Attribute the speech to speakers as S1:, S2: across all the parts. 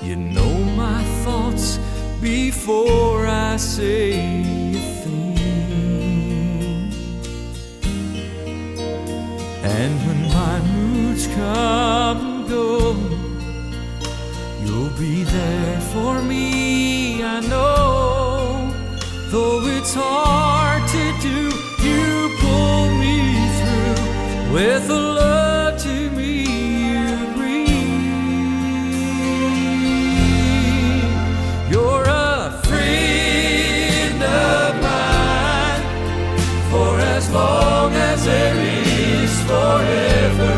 S1: You know my thoughts before I say a thing. And when my moods come and go, you'll be there for me, I know. Though it's hard to do, you pull me through with a love to me you bring. You're a friend of mine for as long as there is forever.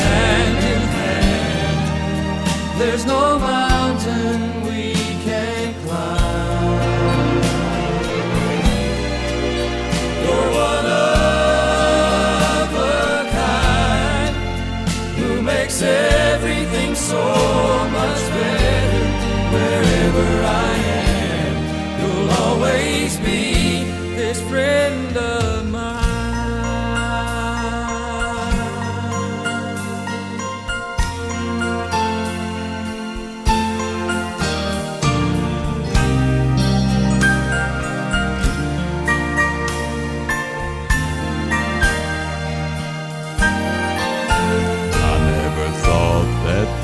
S1: Hand in hand, there's no mountain we can't climb. You're one of a kind who makes everything so much better. Wherever I am, you'll always be this friend of mine.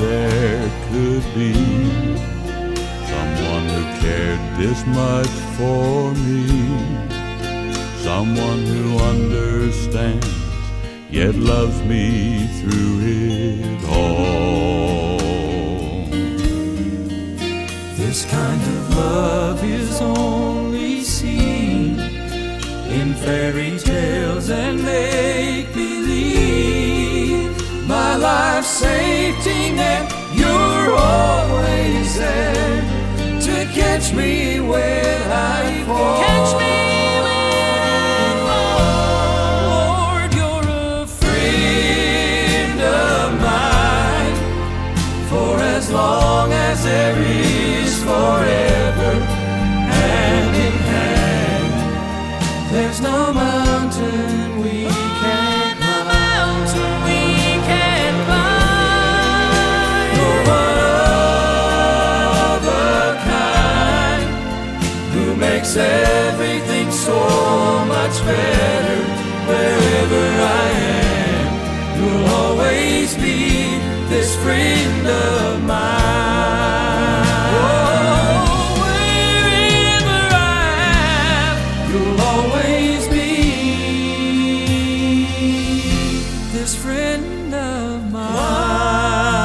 S2: There could be someone who cared this much for me, someone who understands yet loves me through it all.
S1: This kind of love is only seen in fairy tales and make-believe. My life's safety net, you're always there to catch me when I fall.
S3: Catch me when I fall.
S1: Lord, you're a friend of mine for as long as there is forever. Hand in hand, there's no mountain we can't climb. Makes everything so much better. Wherever I am, you'll always be this friend of mine. Oh, wherever I am, you'll always be this friend of mine.